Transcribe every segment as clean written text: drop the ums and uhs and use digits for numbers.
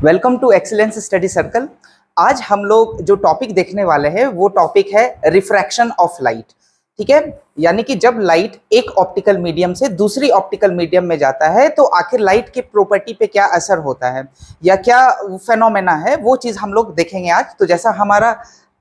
Welcome to excellence study circle. आज हम लोग जो टॉपिक देखने वाले हैं वो टॉपिक है रिफ्रैक्शन ऑफ लाइट। ठीक है, यानी कि जब लाइट एक ऑप्टिकल मीडियम से दूसरी ऑप्टिकल मीडियम में जाता है तो आखिर लाइट के प्रॉपर्टी पे क्या असर होता है या क्या फेनोमेना है, वो चीज हम लोग देखेंगे आज। तो जैसा हमारा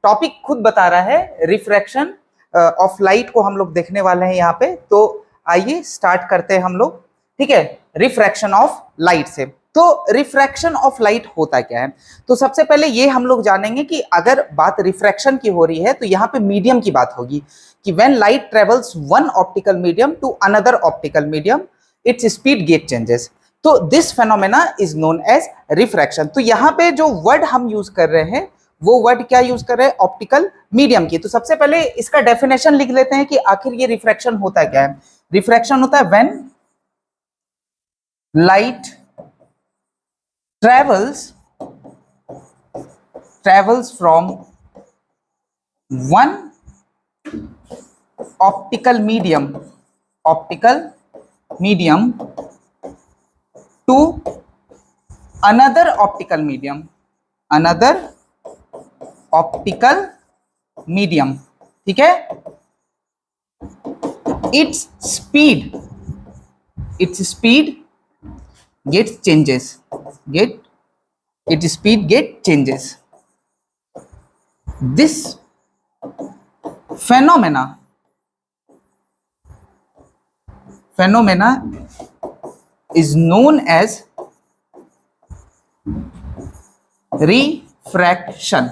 टॉपिक खुद बता रहा है, रिफ्रैक्शन ऑफ लाइट को हम लोग देखने वाले हैं यहाँ पे। तो आइए स्टार्ट करते हैं हम लोग। ठीक है, रिफ्रैक्शन ऑफ लाइट से। तो रिफ्रैक्शन ऑफ लाइट होता क्या है? तो सबसे पहले ये हम लोग जानेंगे कि अगर बात रिफ्रैक्शन की हो रही है तो यहाँ पे मीडियम की बात होगी कि when light travels one optical medium to another optical medium its speed get changes. तो this phenomena is known as refraction. तो यहाँ पे जो वर्ड हम यूज कर रहे हैं वो वर्ड क्या यूज कर रहे हैं? ऑप्टिकल मीडियम की। तो सबसे पहले इसका डेफिनेशन लिख लेते हैं कि आखिर ये रिफ्रैक्शन होता क्या है। रिफ्रैक्शन होता है when light travels from one optical medium to another optical medium। ठीक है, its speed gets changes। This phenomena is known as refraction.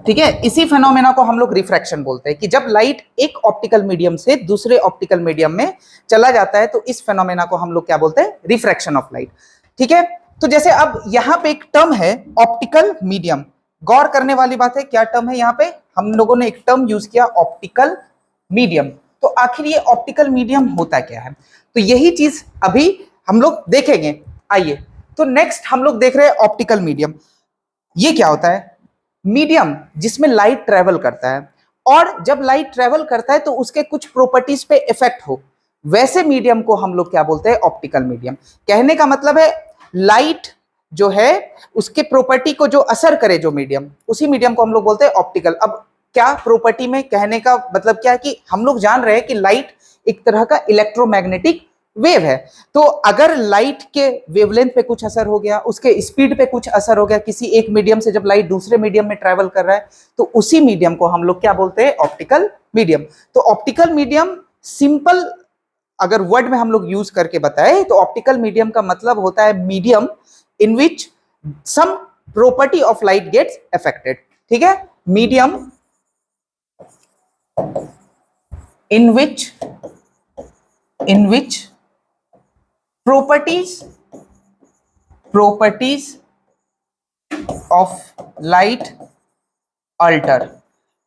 ठीक है, इसी फेनोमेना को हम लोग रिफ्रैक्शन बोलते हैं कि जब लाइट एक ऑप्टिकल मीडियम से दूसरे ऑप्टिकल मीडियम में चला जाता है तो इस फेनोमेना को हम लोग क्या बोलते हैं? Refraction of light. ठीक है, तो जैसे अब यहाँ पे एक टर्म है ऑप्टिकल मीडियम। गौर करने वाली बात है, क्या टर्म है यहाँ पे? हम लोगों ने एक टर्म यूज किया ऑप्टिकल मीडियम। तो आखिर ये ऑप्टिकल मीडियम होता क्या है? तो यही चीज अभी हम लोग देखेंगे। आइए, तो नेक्स्ट हम लोग देख रहे हैं ऑप्टिकल मीडियम। ये क्या होता है? मीडियम जिसमें लाइट ट्रेवल करता है, और जब लाइट ट्रेवल करता है तो उसके कुछ प्रॉपर्टीज पे इफेक्ट हो, वैसे मीडियम को हम लोग क्या बोलते हैं? Optical medium. कहने का मतलब है लाइट जो है उसके प्रॉपर्टी को जो असर करे जो मीडियम, उसी मीडियम को हम लोग बोलते हैं ऑप्टिकल। अब क्या प्रॉपर्टी में कहने का मतलब क्या है कि हम लोग जान रहे हैं कि लाइट एक तरह का इलेक्ट्रोमैग्नेटिक वेव है। तो अगर लाइट के वेवलेंथ पे कुछ असर हो गया, उसके स्पीड पे कुछ असर हो गया, किसी एक मीडियम से जब लाइट दूसरे मीडियम में ट्रेवल कर रहा है तो उसी मीडियम को हम लोग क्या बोलते हैं? Optical medium. तो ऑप्टिकल मीडियम सिंपल अगर वर्ड में हम लोग यूज करके बताएं तो ऑप्टिकल मीडियम का मतलब होता है medium in which some property of light gets affected. ठीक है, medium in which properties of light alter,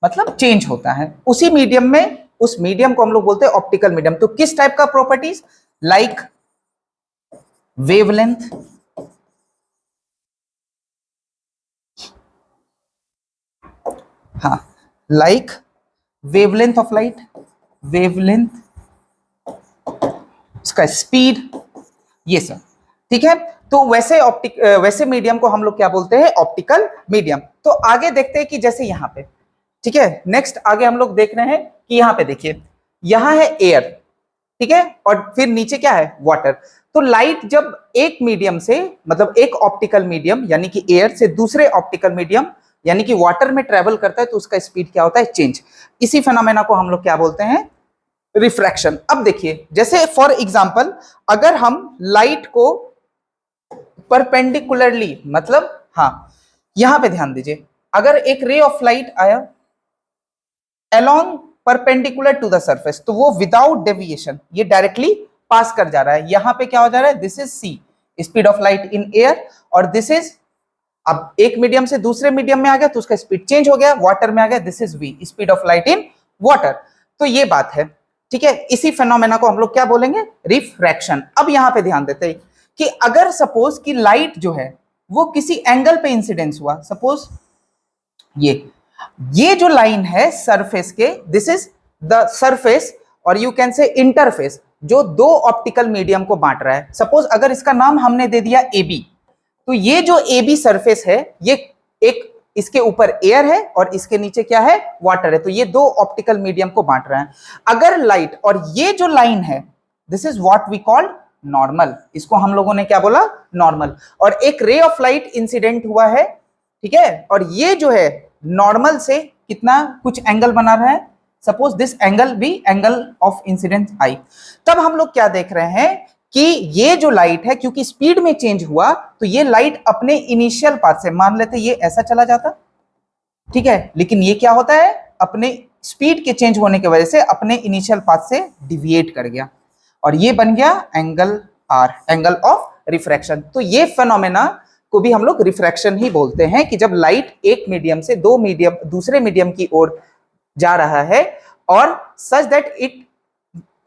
मतलब चेंज होता है उसी मीडियम में। उस मीडियम को हम लोग बोलते हैं ऑप्टिकल मीडियम। तो किस टाइप का प्रॉपर्टीज? लाइक वेवलेंथ, हाँ, like wavelength of light, wavelength, उसका स्पीड, ये सब। ठीक है, तो वैसे मीडियम को हम लोग क्या बोलते हैं? Optical medium. तो आगे देखते हैं कि जैसे यहाँ पे, ठीक है, नेक्स्ट आगे हम लोग देख रहे हैं कि यहाँ पे देखिए, यहाँ है एयर, ठीक है, और फिर नीचे क्या है? वाटर। तो लाइट जब एक मीडियम से, मतलब एक ऑप्टिकल मीडियम यानी कि एयर से दूसरे ऑप्टिकल मीडियम यानी कि वाटर में ट्रेवल करता है तो उसका स्पीड क्या होता है? चेंज। इसी फेनोमेना को हम लोग क्या बोलते हैं? रिफ्रैक्शन। अब देखिए, जैसे फॉर एग्जांपल अगर हम लाइट को परपेंडिकुलरली, मतलब हाँ, यहां पे ध्यान दीजिए, अगर एक रे ऑफ लाइट आया along perpendicular to the surface तो वो विदाउट डेविएशन ये डायरेक्टली पास कर जा रहा है। यहां पे क्या हो जा रहा है? This is c, speed of light in air, और दिस इज, अब एक मीडियम से दूसरे मीडियम में आ गया तो उसका स्पीड चेंज हो गया, वाटर में आ गया, this is v, speed of light in water. तो ये बात है। ठीक है, इसी फेनोमेना को हम लोग क्या बोलेंगे? रिफ्रैक्शन। अब यहां पे ध्यान देते हैं कि अगर सपोज कि लाइट जो है वो किसी एंगल पे इंसिडेंस हुआ, सपोज ये जो लाइन है सरफेस के, दिस इज द सरफेस, और यू कैन से इंटरफेस जो दो ऑप्टिकल मीडियम को बांट रहा है। सपोज अगर इसका नाम हमने दे दिया AB, तो ये जो ए बी सरफेस है, ये एक इसके ऊपर एयर है और इसके नीचे क्या है, वाटर है, तो ये दो ऑप्टिकल मीडियम को बांट रहा है। अगर लाइट, और ये जो लाइन है, this is what we called normal, इसको हम लोगों ने क्या बोला, नॉर्मल। और एक रे ऑफ लाइट इंसिडेंट हुआ है, ठीक है, और ये जो है नॉर्मल से कितना कुछ एंगल बना रहा है, suppose this angle be angle of incidence I. तब हम लोग क्या देख रहे हैं कि ये जो लाइट है, क्योंकि स्पीड में चेंज हुआ, तो ये लाइट अपने इनिशियल पाथ से, मान लेते ये ऐसा चला जाता, ठीक है, लेकिन ये क्या होता है, अपने स्पीड के चेंज होने की वजह से अपने इनिशियल पाथ से डिविएट कर गया, और ये बन गया angle r, angle of refraction. तो ये फेनोमेना को भी हम लोग रिफ्रैक्शन ही बोलते हैं, कि जब लाइट एक मीडियम से दूसरे मीडियम की ओर जा रहा है, और सच दैट इट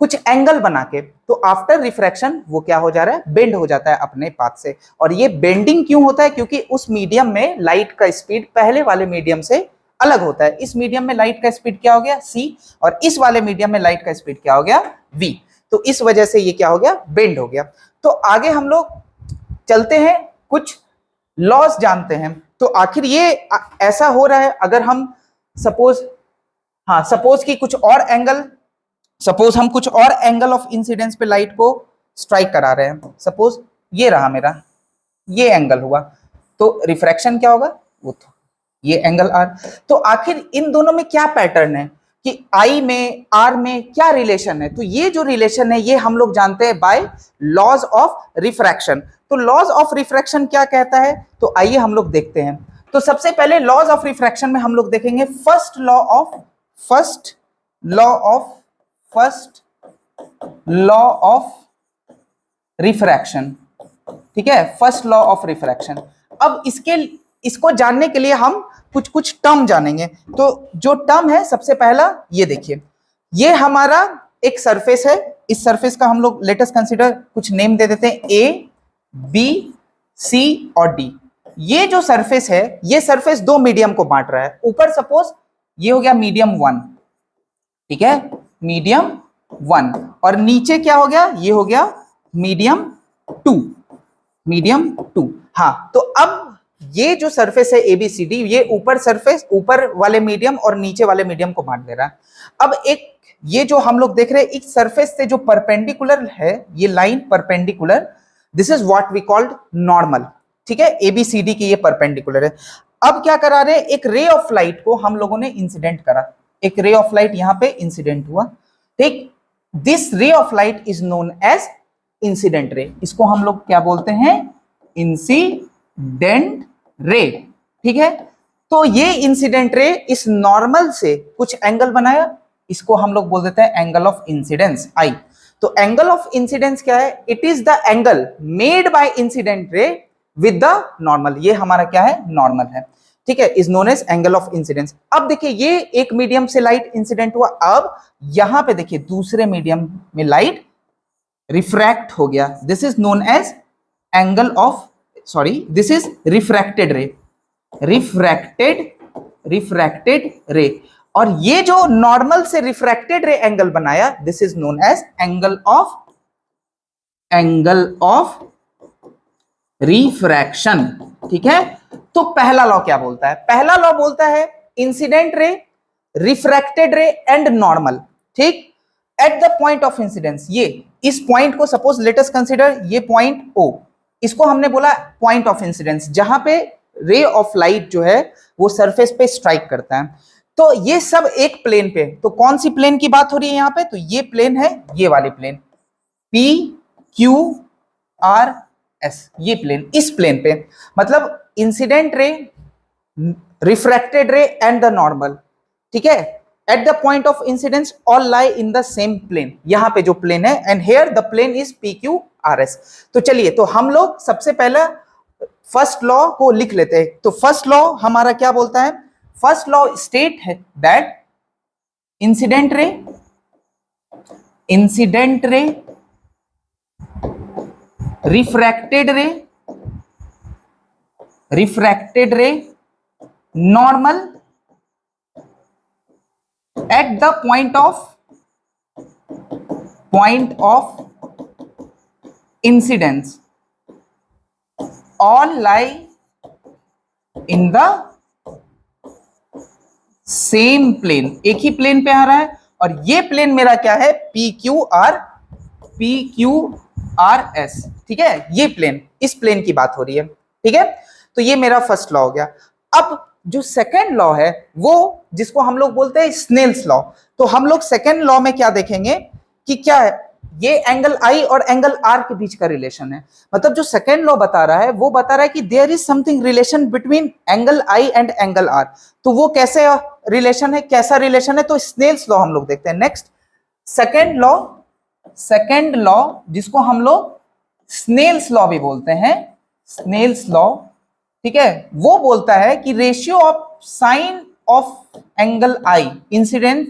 कुछ एंगल बना के, तो आफ्टर रिफ्रैक्शन वो क्या हो जा रहा है, बेंड हो जाता है अपने पाथ से। और ये बेंडिंग क्यों होता है, क्योंकि उस मीडियम में लाइट का स्पीड पहले वाले मीडियम से अलग होता है। इस मीडियम में लाइट का स्पीड क्या हो गया, c, और इस वाले मीडियम में लाइट का स्पीड क्या हो गया, v, तो इस वजह से ये क्या हो गया, बेंड हो गया। तो आगे हम लोग चलते हैं, कुछ लॉस जानते हैं। तो आखिर ये ऐसा हो रहा है, अगर हम सपोज कि कुछ और एंगल, सपोज हम कुछ और एंगल ऑफ इंसिडेंस पे लाइट को स्ट्राइक करा रहे हैं, सपोज ये रहा मेरा, ये एंगल हुआ, तो रिफ्रैक्शन क्या होगा, वो तो ये एंगल आर। तो आखिर इन दोनों में क्या पैटर्न है, कि आई में आर में क्या रिलेशन है, तो ये जो रिलेशन है ये हम लोग जानते हैं बाय लॉज ऑफ रिफ्रैक्शन। तो लॉज ऑफ रिफ्रैक्शन क्या कहता है, तो आइए हम लोग देखते हैं। तो सबसे पहले लॉज ऑफ रिफ्रैक्शन में हम लोग देखेंगे फर्स्ट लॉ ऑफ रिफ्रैक्शन, ठीक है, फर्स्ट लॉ ऑफ रिफ्रैक्शन। अब इसको जानने के लिए हम कुछ टर्म जानेंगे। तो जो टर्म है, सबसे पहला ये देखिए, ये हमारा एक सरफेस है, इस सरफेस का हम लोग लेट अस कंसीडर कुछ नेम दे देते हैं, ए, बी, सी और डी। ये जो सरफेस है, ये सरफेस दो मीडियम को बांट रहा है। ऊपर सपोज ये हो गया मीडियम 1, ठीक है, मीडियम 1, और नीचे क्या हो गया, ये हो गया मीडियम 2। हाँ, तो अब ये जो सरफेस है ABCD, ये ऊपर वाले मीडियम और नीचे वाले मीडियम को बांट दे रहा है। अब एक ये जो हम लोग देख रहे हैं, इस सरफेस से जो परपेंडिकुलर है, ये line perpendicular, this is what we called normal, ठीक है, ABCD की ये परपेंडिकुलर है। अब क्या करा रहे हैं, एक रे ऑफ लाइट को हम लोगों ने इंसिडेंट करा, एक रे ऑफ लाइट यहां पे इंसिडेंट हुआ, ठीक, this ray of light is known as incident ray. इसको हम लोग क्या बोलते हैं, इंसिडेंट रे, ठीक है। तो ये इंसिडेंट रे इस नॉर्मल से कुछ एंगल बनाया, इसको हम लोग बोल देते हैं एंगल ऑफ इंसिडेंस, आई। तो एंगल ऑफ इंसिडेंस क्या है, it is the angle made by incident ray with the normal, ये हमारा क्या है, नॉर्मल है, ठीक है, is known as angle of incidence. अब देखिए, ये एक मीडियम से लाइट इंसिडेंट हुआ, अब यहां पे देखिए दूसरे मीडियम में लाइट रिफ्रैक्ट हो गया, this is known as angle of, sorry, this is refracted ray, और ये जो नॉर्मल से रिफ्रैक्टेड रे एंगल बनाया, this is known as angle of refraction, ठीक है। तो पहला लॉ क्या बोलता है, पहला लॉ बोलता है incident ray, refracted ray and normal, ठीक, at the point of incidence. ये इस पॉइंट को सपोज लेट अस कंसीडर, ये पॉइंट O, इसको हमने बोला पॉइंट ऑफ इंसिडेंस, जहां पे रे ऑफ लाइट जो है वो सरफेस पे स्ट्राइक करता है। तो ये सब एक प्लेन पे, तो कौन सी प्लेन की बात हो रही है यहां पे, तो ये प्लेन है, ये वाली प्लेन PQRS, ये प्लेन, इस प्लेन पे, मतलब incident ray, refracted ray and the normal, ठीक है, at the point of incidence all lie in the same plane, यहां पे जो प्लेन है, and here the plane is PQRS। तो चलिए, तो हम लोग सबसे पहले फर्स्ट लॉ को लिख लेते हैं। तो फर्स्ट लॉ हमारा क्या बोलता है, फर्स्ट लॉ स्टेट है that incident ray, refracted ray, normal at the point of incidence all lie in the same plane, एक ही प्लेन पे आ रहा है, और ये प्लेन मेरा क्या है, PQRS, ठीक है, ये प्लेन, इस प्लेन की बात हो रही है, ठीक है। तो ये मेरा फर्स्ट लॉ हो गया। अब जो सेकेंड लॉ है वो जिसको हम लोग बोलते हैं स्नेल्स लॉ, तो हम लोग सेकेंड लॉ में क्या देखेंगे कि क्या है, ये एंगल आई और एंगल आर के बीच का रिलेशन है। मतलब जो सेकेंड लॉ बता रहा है वो बता रहा है कि there is something relation between angle i and angle r. तो वो कैसे रिलेशन है, कैसा रिलेशन है, तो स्नेल्स लॉ हम लोग देखते हैं। नेक्स्ट सेकेंड लॉ जिसको हम लोग स्नेल्स लॉ भी बोलते हैं, स्नेल्स लॉ, ठीक है, वो बोलता है कि ratio of sine of angle i incident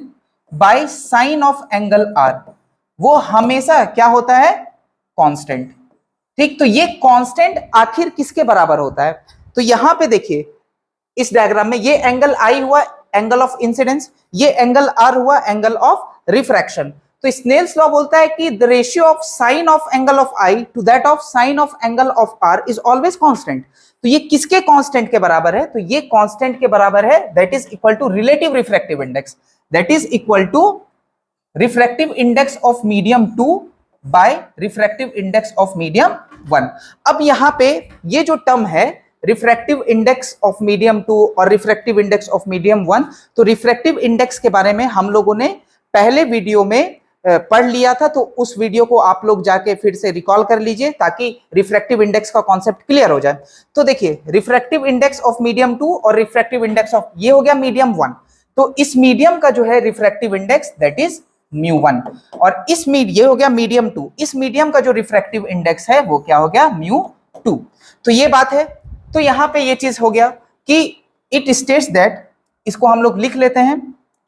by sine of angle r, वो हमेशा क्या होता है, कांस्टेंट। ठीक, तो ये कांस्टेंट आखिर किसके बराबर होता है, तो यहां पे देखिए इस डायग्राम में ये एंगल आई हुआ एंगल ऑफ इंसिडेंस, ये एंगल आर हुआ एंगल ऑफ रिफ्रैक्शन। तो स्नेल्स लॉ बोलता है कि the ratio of sine of angle of i to that of sine of angle of r is always constant. तो ये किसके कांस्टेंट के बराबर है, तो ये कांस्टेंट के बराबर है, that is equal to relative refractive index, that is equal to refractive index of medium 2 by refractive index of medium 1। अब यहां पे ये जो टर्म है रिफ्रैक्टिव इंडेक्स ऑफ मीडियम 2 और रिफ्रैक्टिव इंडेक्स ऑफ मीडियम 1, तो रिफ्रैक्टिव इंडेक्स के बारे में हम लोगों ने पहले वीडियो में पढ़ लिया था, तो उस वीडियो को आप लोग जाके फिर से रिकॉल कर लीजिए ताकि रिफ्रैक्टिव इंडेक्स का कॉन्सेप्ट क्लियर हो जाए। तो देखिए रिफ्रैक्टिव इंडेक्स ऑफ मीडियम 2 और रिफ्रैक्टिव इंडेक्स ऑफ, ये हो गया मीडियम 1, तो इस मीडियम का जो है रिफ्रैक्टिव इंडेक्स दैट इज μ1, और इस ये हो गया मीडियम 2, इस मीडियम का जो रिफ्रैक्टिव इंडेक्स है वो क्या हो गया, μ2। तो ये बात है, तो यहां पे ये चीज हो गया कि इट स्टेट्स दैट, इसको हम लोग लिख लेते हैं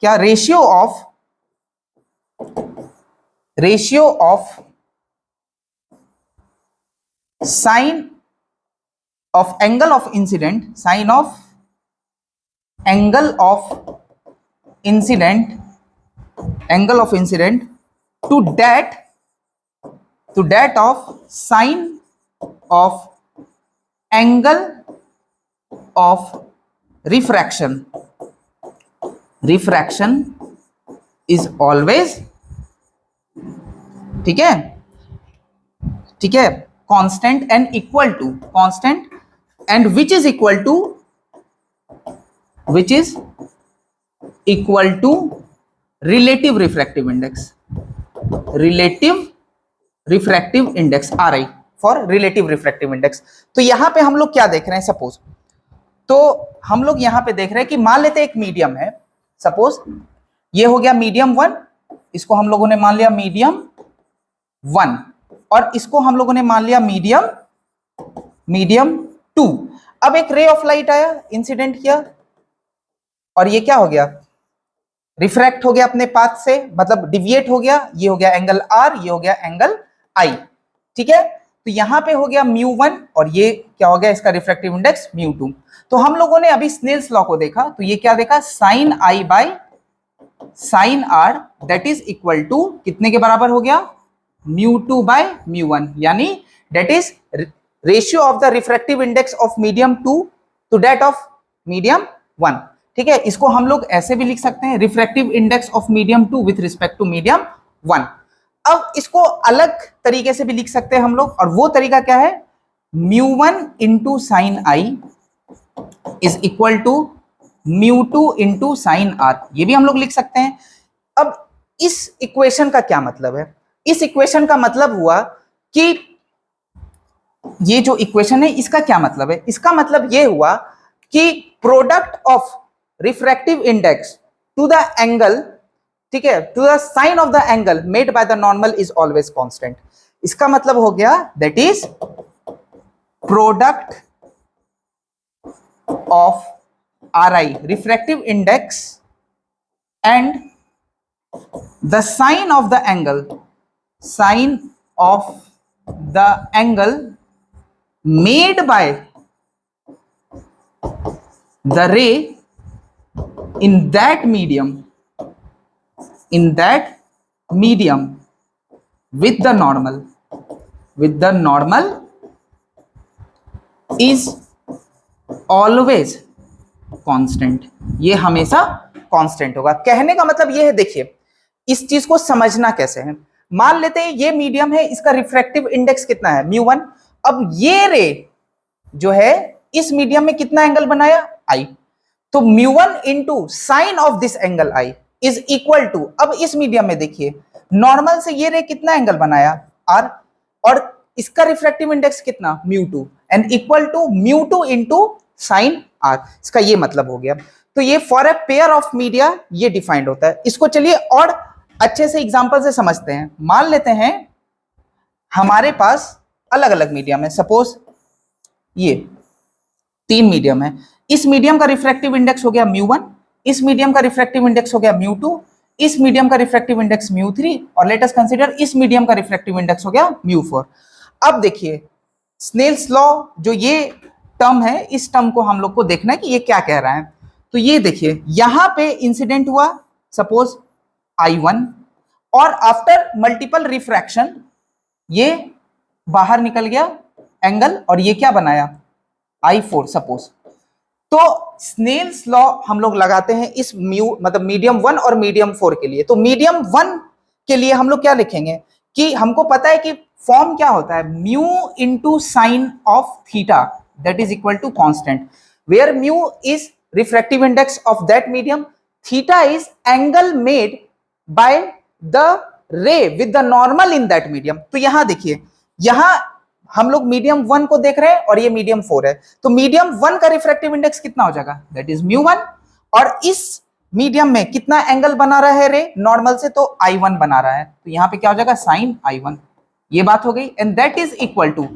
क्या, ratio of sine of angle of incident, sine of angle of incident, angle of incident to that of sine of angle of refraction is always, ठीक है, ठीक है, constant and equal to, constant and which is equal to relative refractive index, relative refractive index RI for relative refractive index. तो यहां पे हम लोग क्या देख रहे हैं, सपोज, तो हम लोग यहां पे देख रहे हैं कि मान लेते हैं एक मीडियम है, सपोज ये हो गया मीडियम 1, इसको हम लोगों ने मान लिया मीडियम 1, और इसको हम लोगों ने मान लिया मीडियम 2। अब एक रे ऑफ लाइट आया, इंसिडेंट किया, और ये क्या हो गया, रिफ्रैक्ट हो गया अपने पाथ से, मतलब डिविएट हो गया, ये हो गया एंगल R, ये हो गया एंगल I, ठीक है। तो यहां पे हो गया μ1 और ये क्या हो गया, इसका रिफ्रैक्टिव इंडेक्स μ2। तो हम लोगों ने अभी स्नेल्स लॉ को देखा, तो ये क्या देखा, sine I by sine R that is equal to कितने के बराबर हो गया, μ2 बाय μ1, यानी that is ratio of the refractive index of medium 2 to that of medium 1, ठीक है। इसको हम लोग ऐसे भी लिख सकते हैं, refractive index of medium 2 with respect to medium 1। अब इसको अलग तरीके से भी लिख सकते हैं हम लोग, और वो तरीका क्या है, μ1 into sine I is equal to μ2 into sine R, ये भी हम लोग लिख सकते हैं। अब इस इक्वेशन का क्या मतलब है, इस इक्वेशन का मतलब हुआ कि ये जो इक्वेशन है इसका क्या मतलब है, इसका मतलब ये हुआ कि product of refractive index to the angle, ठीक है, to the sine of the angle made by the normal is always constant. इसका मतलब हो गया that is product of RI refractive index and the sine of the angle made by the ray in that medium with the normal is always constant, ये हमेशा constant होगा। कहने का मतलब ये है, देखिए इस चीज को समझना कैसे है। मान लेते हैं ये मीडियम है, इसका रिफ्रैक्टिव इंडेक्स कितना है μ1। अब ये रे जो है इस मीडियम में कितना एंगल बनाया I, तो μ1 into sine of this angle I is equal to, अब इस मीडियम में देखिए नॉर्मल से ये रे कितना एंगल बनाया R, और इसका रिफ्रैक्टिव इंडेक्स कितना μ2 and equal to μ2 into sine R। इसका ये मतलब हो गया। तो ये for a pair of media ये डिफाइंड होता है। इसको चलिए और अच्छे से एग्जांपल से समझते हैं। मान लेते हैं हमारे पास अलग अलग मीडियम है, सपोज ये 3 मीडियम है। इस मीडियम का रिफ्रैक्टिव इंडेक्स हो गया μ1, इस मीडियम का रिफ्रैक्टिव इंडेक्स हो गया μ2, इस मीडियम का रिफ्रैक्टिव इंडेक्स μ3, और लेट अस कंसीडर इस मीडियम का रिफ्रैक्टिव इंडेक्स हो गया μ4। अब देखिए स्नेल्स लॉ जो ये टर्म है, इस टर्म को हम लोग को देखना है कि ये क्या कह रहा है। तो ये देखिए यहां पे इंसिडेंट हुआ सपोज I1, और आफ्टर मल्टीपल रिफ्रैक्शन ये बाहर निकल गया एंगल, और ये क्या बनाया I4 सपोज। तो स्नेल्स लॉ हम लोग लगाते हैं इस मतलब मीडियम 1 और मीडियम 4 के लिए। तो मीडियम 1 के लिए हम लोग क्या लिखेंगे कि हमको पता है कि फॉर्म क्या होता है, mu into sine of theta that is equal to constant, where mu is refractive index of that medium, theta is angle made by the ray with the normal in that medium. तो यहां देखिए, यहां हम लोग medium 1 को देख रहे हैं और ये मीडियम 4 है, तो मीडियम 1 का रिफ्रैक्टिव इंडेक्स कितना हो जाएगा, दैट इज μ1, और इस मीडियम में कितना एंगल बना रहा है रे नॉर्मल से, तो I1 बना रहा है, तो यहां पे क्या हो जाएगा साइन I1। ये बात हो गई, and that is equal to,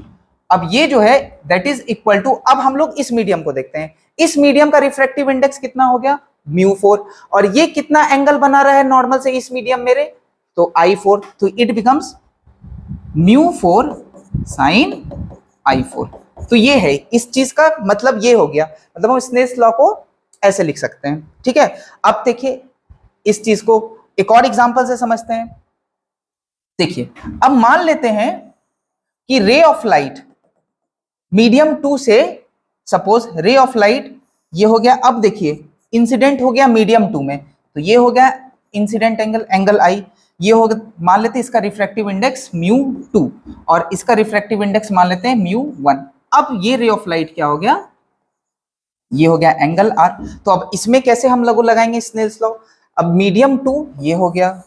अब ये जो है दैट इज इक्वल टू, अब हम लोग इस मीडियम को देखते हैं। इस मीडियम का रिफ्रैक्टिव इंडेक्स कितना हो गया μ4, और ये कितना एंगल बना रहा है नॉर्मल से इस मीडियम मेरे, तो I4, तो इट बिकम्स μ4 साइन I4। तो ये है इस चीज का मतलब, ये हो गया, मतलब हम स्नेल्स लॉ को ऐसे लिख सकते हैं। ठीक है, अब देखिए इस चीज को एक और एग्जांपल से समझते हैं। देखिए अब मान लेते हैं कि रे ऑफ लाइट मीडियम 2 से, सपोज रे ऑफ लाइट ये हो गया, अब देखिए इंसिडेंट हो गया मीडियम 2 में, तो ये हो गया इंसिडेंट एंगल I, ये हो गया, मान लेते हैं इसका रिफ्रैक्टिव इंडेक्स μ2 और इसका रिफ्रैक्टिव इंडेक्स मान लेते हैं μ1। अब ये रे ऑफ लाइट क्या हो गया, ये हो गया एंगल R। तो अब इसमें कैसे हम लोग लगाएंगे स्नेल्स लॉ, अब मीडियम 2 ये हो गया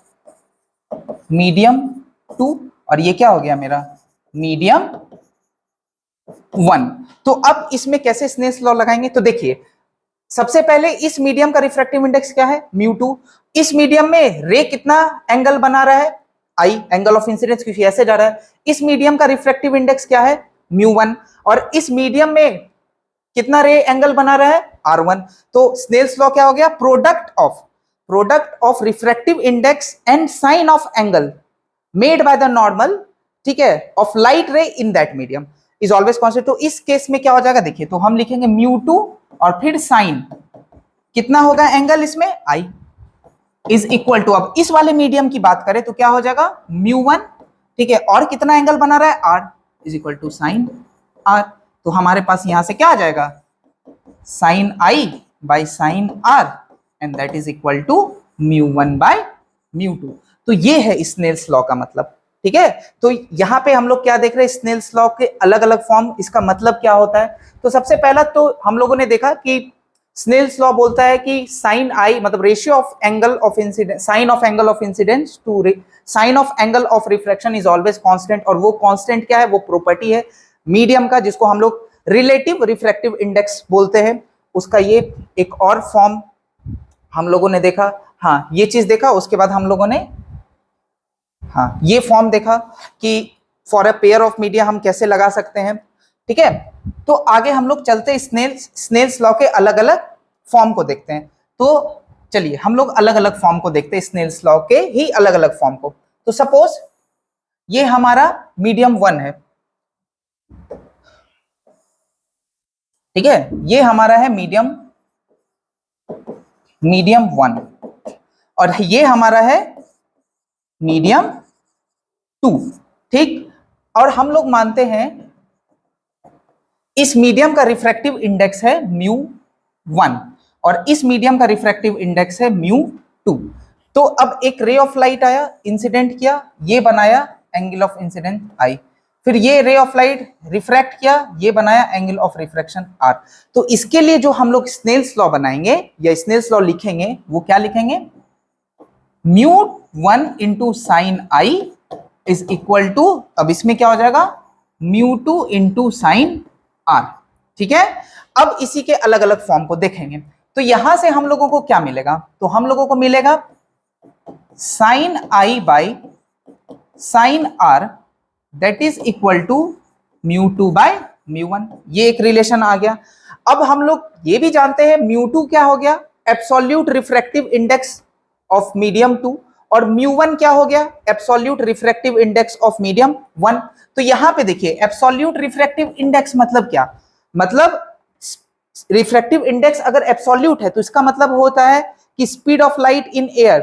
मीडियम 2, और ये क्या हो गया मेरा मीडियम 1। तो अब इसमें कैसे स्नेल्स लॉ लगाएंगे, तो देखिए सबसे पहले इस मीडियम का रिफ्रैक्टिव इंडेक्स क्या है μ2, इस मीडियम में रे कितना एंगल बना रहा है I, एंगल ऑफ इंसिडेंस, क्योंकि ऐसे जा रहा है। इस मीडियम का रिफ्रैक्टिव इंडेक्स क्या है μ1, और इस मीडियम में कितना रे एंगल बना रहा है R1। तो स्नेल्स लॉ क्या हो गया, product of refractive index and sine of angle made by the normal, ठीक है, of light ray in that medium is always constant. तो इस केस में क्या हो जाएगा, देखिए तो हम लिखेंगे μ2 और फिर साइन कितना होगा एंगल इसमें I इज इक्वल टू, अब इस वाले मीडियम की बात करें तो क्या हो जाएगा μ1, ठीक है, और कितना एंगल बना रहा है R is equal to sine R। तो हमारे पास यहां से क्या आ जाएगा sine I by sine R and that is equal to μ1 by μ2। तो ये है स्नेल्स लॉ का मतलब। ठीक है, तो यहाँ पे हम लोग क्या देख रहे हैं, स्नेल्स लॉ के अलग अलग फॉर्म, इसका मतलब क्या होता है। तो सबसे पहला तो हम लोगों ने देखा कि स्नेल्स लॉ बोलता है कि साइन I मतलब ratio of angle of incidence, sine of angle of incidence to sine of angle of reflection is always constant, और वो कांस्टेंट क्या है, वो प्रॉपर्टी है मीडियम का जिसको हम लोग रिलेटिव रिफ्रैक्टिव इंडेक्स बोलते हैं। उसका ये एक और फॉर्म हम लोगों ने देखा, हाँ ये चीज देखा, उसके बाद हम लोगों ने हाँ ये फॉर्म देखा कि for a pair of media हम कैसे लगा सकते हैं। ठीक है, तो आगे हम लोग चलते स्नेल्स लॉ के अलग अलग फॉर्म को देखते हैं। तो चलिए हम लोग अलग अलग फॉर्म को देखते हैं, स्नेल्स लॉ के ही अलग अलग फॉर्म को। तो सपोज ये हमारा मीडियम 1 है, ठीक है, ये हमारा है मीडियम 1 और ये हमारा है मीडियम 2, ठीक। और हम लोग मानते हैं इस मीडियम का रिफ्रैक्टिव इंडेक्स है μ1 और इस मीडियम का रिफ्रैक्टिव इंडेक्स है μ2। तो अब एक रे ऑफ लाइट आया, इंसिडेंट किया, ये बनाया एंगल ऑफ इंसिडेंस I, फिर ये रे ऑफ लाइट रिफ्रैक्ट किया, ये बनाया एंगल ऑफ रिफ्रैक्शन R। तो इसके लिए जो हम लोग स्नेल्स लॉ बनाएंगे या स्नेल्स लॉ लिखेंगे वो क्या लिखेंगे, μ1 into sine I is equal to, अब इसमें क्या हो जाएगा, μ2 इंटू साइन R। ठीक है, अब इसी के अलग अलग फॉर्म को देखेंगे। तो यहां से हम लोगों को क्या मिलेगा, तो हम लोगों को मिलेगा sine I by sine R that is equal to μ2 bye μ1। ये एक रिलेशन आ गया। अब हम लोग ये भी जानते हैं μ2 क्या हो गया, absolute refractive index of medium 2, और μ1 क्या हो गया, absolute refractive index of medium 1। तो यहां पे देखिए एब्सोल्यूट रिफ्रैक्टिव इंडेक्स मतलब क्या, मतलब रिफ्रैक्टिव इंडेक्स अगर एब्सोल्यूट है तो इसका मतलब होता है कि speed of light in air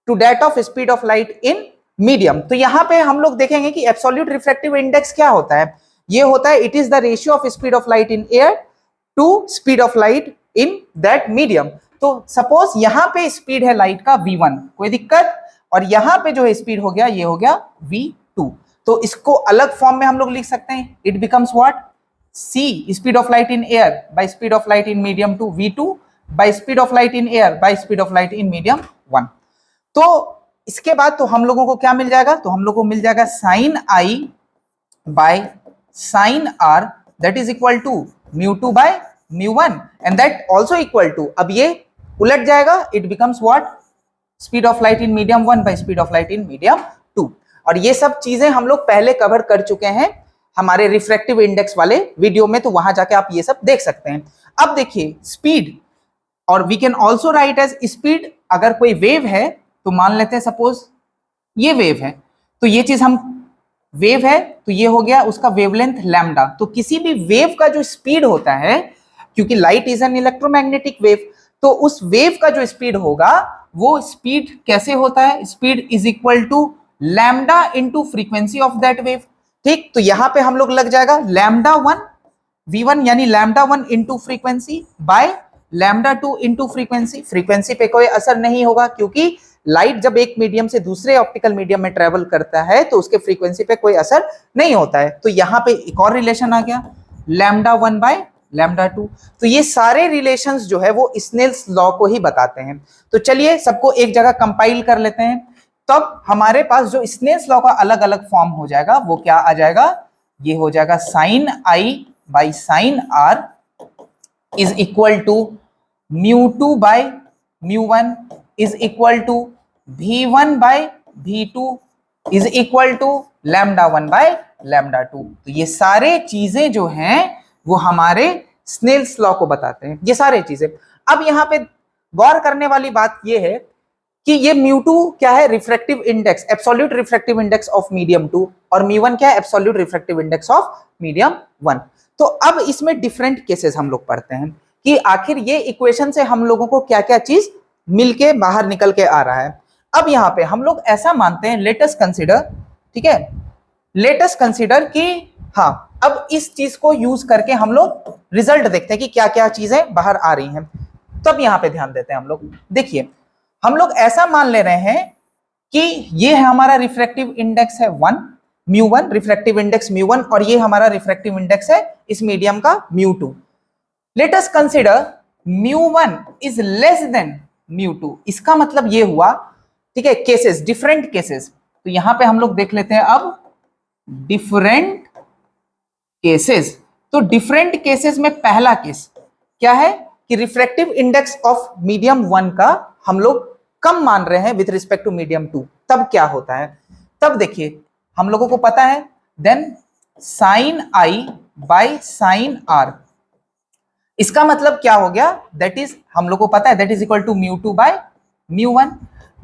to that of speed of light in medium. तो यहां पे हम लोग देखेंगे कि एब्सोल्यूट रिफ्रैक्टिव इंडेक्स क्या होता है, ये होता है it is the ratio of speed of light in air to speed of light in that medium. तो सपोज यहां पे स्पीड है लाइट का v1, कोई दिक्कत, और यहां पे जो है स्पीड हो गया, ये हो गया v2। तो इसको अलग फॉर्म में हम लोग लिख सकते हैं, it becomes what, c speed of light in air by speed of light in medium 2 v2 bye speed of light in air by speed of light in medium 1। तो इसके बाद तो हम लोगों को क्या मिल जाएगा, तो हम लोगों को मिल जाएगा sine I by sine R that is equal to μ2 bye μ1 and that also equal to, अब ये उलट जाएगा, it becomes what, speed of light in medium 1 by speed of light in medium 2। और ये सब चीजें हम लोग पहले कवर कर चुके हैं हमारे रिफ्रैक्टिव इंडेक्स वाले वीडियो में, तो वहां जाके आप ये सब देख सकते हैं। अब देखिए स्पीड, और we can also write as speed, अगर कोई वेव है तो मान लेते हैं सपोज ये वेव है, तो ये चीज हम, वेव है तो ये हो गया उसका वेवलेंथ लैम्डा। तो किसी भी वेव का जो स्पीड होता है, क्योंकि light is an electromagnetic wave, तो उस वेव का जो स्पीड होगा वो स्पीड कैसे होता है, speed is equal to lambda into frequency of that wave. ठीक, तो यहां पे हम लोग लग जाएगा लैम्डा 1 v1 यानी lambda 1 into frequency bye lambda 2 into frequency. Frequency पे कोई असर नहीं होगा क्योंकि लाइट जब एक मीडियम से दूसरे ऑप्टिकल मीडियम में ट्रेवल करता है तो उसके फ्रीक्वेंसी पे कोई असर नहीं होता है। तो यहां पे एक और रिलेशन आ गया, लैम्डा 1 बाय लैम्डा 2। तो ये सारे रिलेशंस जो है वो स्नेल्स लॉ को ही बताते हैं। तो चलिए सबको एक जगह कंपाइल कर लेते हैं, तब हमारे पास जो स्नेल्स लॉ का अलग अलग फॉर्म हो जाएगा वो क्या आ जाएगा, ये हो जाएगा sine I by sine R is equal to μ2 bye μ1 is equal to v1 by v2 is equal to lambda 1 by lambda 2। तो ये सारे चीजें जो हैं वो हमारे स्नेल्स लॉ को बताते हैं, ये सारे चीजें। अब यहाँ पे गौर करने वाली बात ये है कि ये μ2 क्या है, refractive index, absolute refractive index of medium 2, और μ1 क्या है, absolute refractive index of medium 1। तो अब इसमें डिफरेंट केसेस हम लोग पढ़ते हैं कि आखिर ये इक्वेशन से हम लोगों को क्या क्या चीज मिलके बाहर निकल के आ रहा है। अब यहाँ पे हम लोग ऐसा मानते हैं, लेट अस कंसीडर, ठीक है, लेट अस कंसीडर कि हाँ, अब इस चीज को यूज करके हम लोग रिजल्ट देखते हैं कि क्या क्या चीजें बाहर आ रही हैं। तब यहाँ पे ध्यान देते हैं हम लोग। देखिए हम लोग ऐसा मान ले रहे हैं कि ये है हमारा रिफ्रैक्टिव इंडेक्स है 1 μ1, रिफ्रैक्टिव इंडेक्स μ1, और ये हमारा रिफ्रैक्टिव इंडेक्स है इस मीडियम का μ2। Let us consider μ1 is less than μ2। इसका मतलब ये हुआ, ठीक है, केसेस, डिफरेंट केसेस। तो यहां पे हम लोग देख लेते हैं अब डिफरेंट केसेस। तो डिफरेंट केसेस में पहला केस क्या है कि रिफ्रैक्टिव इंडेक्स ऑफ मीडियम 1 का हम लोग कम मान रहे हैं विद रिस्पेक्ट टू मीडियम 2। तब क्या होता है, तब देखिए हम लोगों को पता है, then sine I by sine R, इसका मतलब क्या हो गया, दैट इज हम लोग को पता है that is equal to μ2 bye μ1।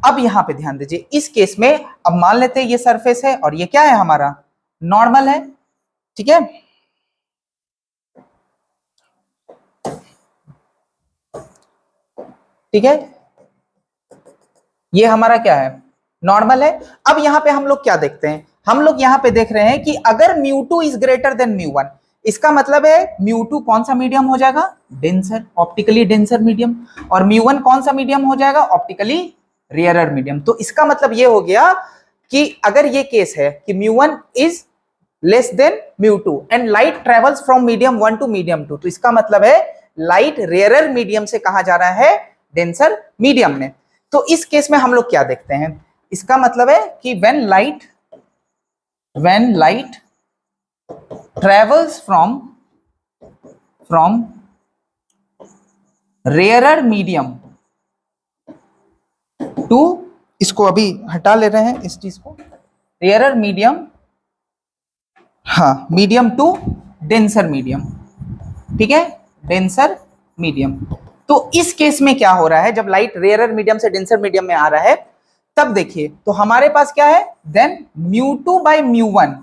अब यहां पे ध्यान दीजिए, इस केस में अब मान लेते हैं ये सरफेस है और ये क्या है, हमारा नॉर्मल है, ठीक है। ठीक है, ये हमारा क्या है, नॉर्मल है। अब यहां पे हम लोग क्या देखते हैं, हम लोग यहां पे देख रहे हैं कि अगर μ2 इज ग्रेटर देन μ1, इसका मतलब है μ2 कौन सा मीडियम हो जाएगा, डेंसर, ऑप्टिकली डेंसर मीडियम, और μ1 कौन सा मीडियम हो जाएगा, ऑप्टिकली रेयरर मीडियम। तो इसका मतलब ये हो गया कि अगर ये केस है कि μ1 is less than μ2 and light travels from medium 1 to medium 2, तो इसका मतलब है लाइट रेयरर मीडियम से कहां जा रहा है, डेंसर मीडियम में। तो इस केस में हम लोग क्या देखते हैं, इसका मतलब है कि when light travels from rarer medium to, इसको अभी हटा ले रहे हैं इस चीज को, रेयरर मीडियम, हाँ, मीडियम टू डेंसर मीडियम, ठीक है, डेंसर मीडियम। तो इस केस में क्या हो रहा है, जब लाइट रेयरर मीडियम से डेंसर मीडियम में आ रहा है, तब देखिए तो हमारे पास क्या है, then μ2 by μ1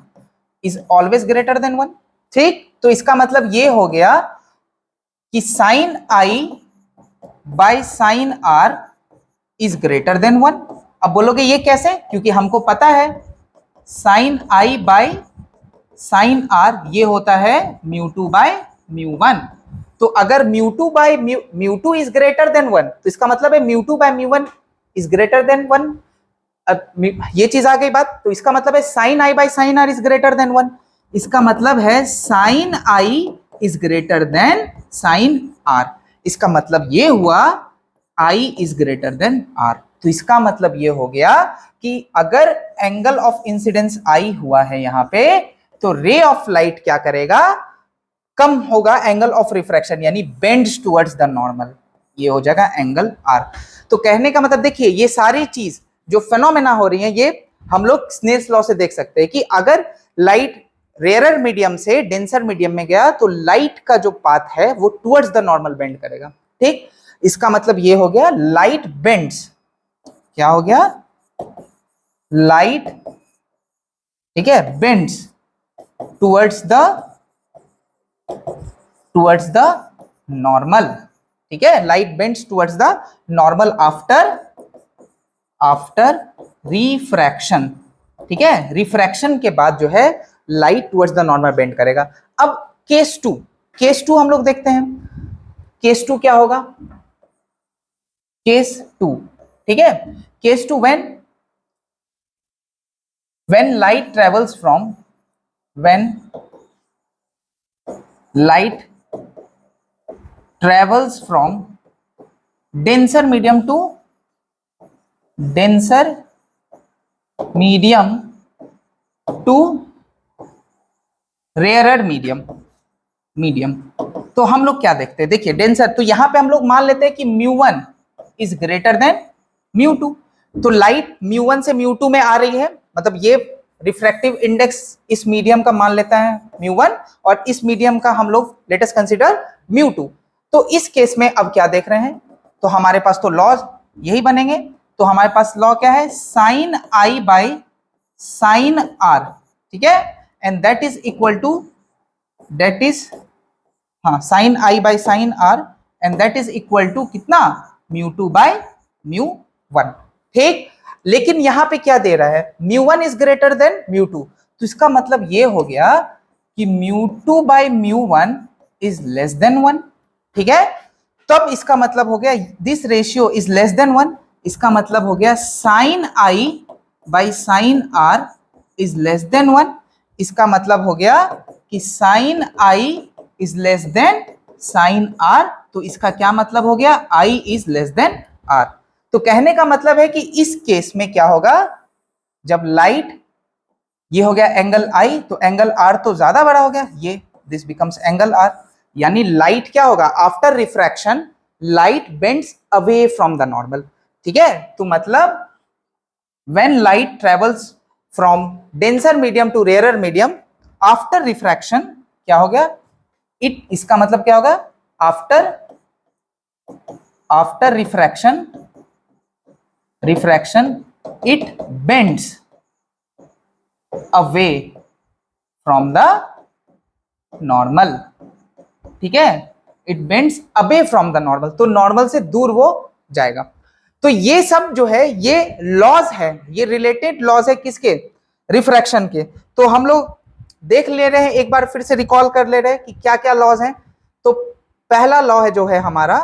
is always greater than 1, ठीक। तो इसका मतलब ये हो गया कि sine I by sine R is greater than 1। अब बोलोगे ये कैसे, क्योंकि हमको पता है sine I by sine R ये होता है μ2 by μ1। तो अगर μ2 by μ2 इज ग्रेटर देन 1, तो इसका मतलब है μ2 by μ1 इज ग्रेटर देन 1। अब ये चीज आ गई बात, तो इसका मतलब है sine I by sine R is greater than 1, इसका मतलब है sine I is greater than sine R, इसका मतलब ये हुआ I is greater than R। तो इसका मतलब ये हो गया कि अगर एंगल ऑफ इंसिडेंस I हुआ है यहां पे, तो रे ऑफ लाइट क्या करेगा, कम होगा एंगल ऑफ रिफ्रैक्शन, यानी बेंड्स टुवर्ड्स द नॉर्मल, ये हो जाएगा एंगल R। तो कहने का मतलब देखिए ये सारी चीज जो फेनोमेना हो रही है, ये हम लोग स्नेल्स लॉ से देख सकते हैं कि अगर लाइट रेयरर मीडियम से डेंसर मीडियम में गया तो लाइट का जो पाथ है वो टुवर्ड्स द नॉर्मल बेंड करेगा, ठीक। इसका मतलब ये हो गया लाइट बेंड्स, क्या हो गया, लाइट, ठीक है, बेंड्स टुवर्ड्स द नॉर्मल, ठीक है, light bends towards the normal after refraction, ठीक है, रिफ्रैक्शन के बाद जो है light towards the normal bend करेगा। अब केस टू हम लोग देखते हैं, केस 2 क्या होगा, केस 2, ठीक है, case 2 when light travels from denser medium to rarer medium. तो हम लोग क्या देखते हैं, देखिए डेंसर, तो यहां पे हम लोग मान लेते हैं कि μ1 इज ग्रेटर देन μ2, तो लाइट μ1 से μ2 में आ रही है, मतलब ये रिफ्रैक्टिव इंडेक्स इस मीडियम का मान लेता है μ1 और इस मीडियम का हम लोग लेट अस कंसीडर μ2। तो इस केस में अब क्या देख रहे हैं, तो हमारे पास तो लॉ यही बनेंगे, तो हमारे पास लॉ क्या है, sine I by sine R, ठीक है, and that is equal to, that is, हाँ, sine I by sine R and that is equal to कितना, μ2 बाई μ1, ठीक। लेकिन यहां पे क्या दे रहा है, μ1 इज ग्रेटर देन μ2, तो इसका मतलब ये हो गया कि μ2 बाई μ1 इज लेस देन 1, ठीक है। तब इसका मतलब हो गया this ratio is less than 1, इसका मतलब हो गया sine I by sine R is less than 1, इसका मतलब हो गया कि sine I is less than sine R, तो इसका क्या मतलब हो गया, I is less than R। तो कहने का मतलब है कि इस केस में क्या होगा, जब लाइट, ये हो गया एंगल I, तो एंगल R तो ज्यादा बड़ा हो गया, ये दिस बिकम्स एंगल R, यानी लाइट क्या होगा, after refraction light bends away from the normal, ठीक है। तो मतलब when light travels from denser medium to rarer medium after refraction, क्या हो गया, इट, इसका मतलब क्या होगा, after refraction it bends away from the normal, ठीक है, it bends away from the normal, तो नॉर्मल से दूर वो जाएगा। तो ये सब जो है ये लॉज है, ये रिलेटेड लॉज है किसके, रिफ्रैक्शन के। तो हम लोग देख ले रहे हैं, एक बार फिर से रिकॉल कर ले रहे हैं कि क्या क्या लॉज हैं। तो पहला लॉ है जो है हमारा,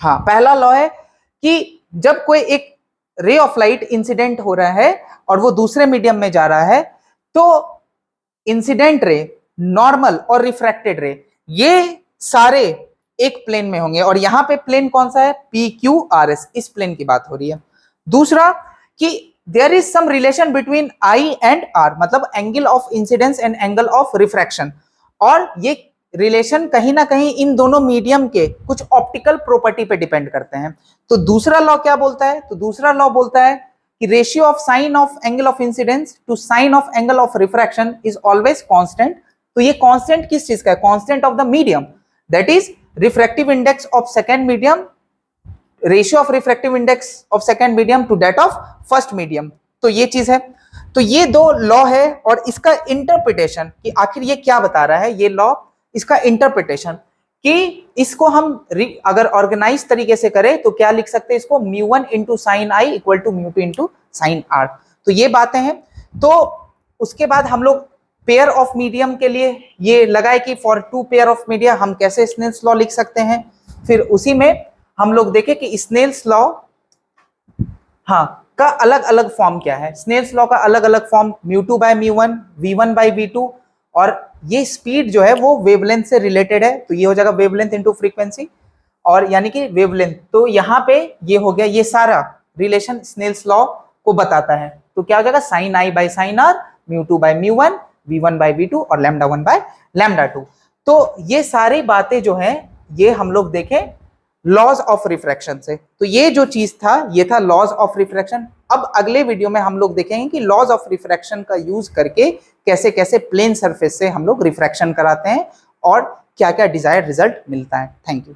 हाँ पहला लॉ है कि जब कोई एक रे ऑफ लाइट इंसिडेंट हो रहा है और वो दूसरे मीडियम में जा रहा है, तो इंसिडेंट रे, नॉर्मल और रिफ्रैक्टेड रे ये सारे एक प्लेन में होंगे। और यहां पे प्लेन कौन सा है? PQRS, इस प्लेन की बात हो रही है। दूसरा कि there is some relation between I and R, मतलब angle of incidence and angle of refraction, और ये रिलेशन कहीं ना कहीं इन दोनों मीडियम के कुछ ऑप्टिकल प्रॉपर्टी पे डिपेंड करते हैं। तो दूसरा लॉ क्या बोलता है? तो दूसरा लॉ बोलता है कि ratio of sine of angle of incidence to sine of angle of refraction is always constant. तो ये कांस्टेंट किस चीज का है? Constant of the medium, that is refractive index of second medium, ratio of refractive index of second medium to that of first medium. तो ये चीज है। तो ये दो लॉ है और इसका इंटरप्रिटेशन कि आखिर ये क्या बता रहा है, ये लॉ, इसका इंटरप्रिटेशन कि इसको हम अगर ऑर्गेनाइज तरीके से करें तो क्या लिख सकते हैं इसको? μ1 into sine I equal to μ2 into sine R. तो ये बातें हैं। तो उसके बाद हम लोग पेयर ऑफ मीडियम के लिए ये लगाए कि for two pair of media हम कैसे स्नेल्स लॉ लिख सकते हैं। फिर उसी में हम लोग देखें कि स्नेल्स लॉ, हाँ, का अलग अलग फॉर्म क्या है। स्नेल्स लॉ का अलग अलग form μ2 bye μ1, v1 by v2, और ये स्पीड जो है वो वेवलेंथ से रिलेटेड है। तो ये हो जाएगा वेवलेंथ इनटू फ्रीक्वेंसी, और यानी कि वेवलेंथ। तो यहाँ पे ये हो गया, ये सारा रिलेशन स्नेल्स लॉ को बताता है। तो क्या हो जाएगा? Sine I by sine R, μ2 bye μ1, v1 by v2 और λ1 बाय λ2। तो ये सारी बातें जो है ये हम लोग देखें लॉज ऑफ रिफ्रैक्शन से। तो ये जो चीज था ये था लॉज ऑफ रिफ्रैक्शन। अब अगले वीडियो में हम लोग देखेंगे कि लॉज ऑफ रिफ्रैक्शन का यूज करके कैसे कैसे प्लेन सरफेस से हम लोग रिफ्रैक्शन कराते हैं और क्या क्या डिजायर्ड रिजल्ट मिलता है। Thank you.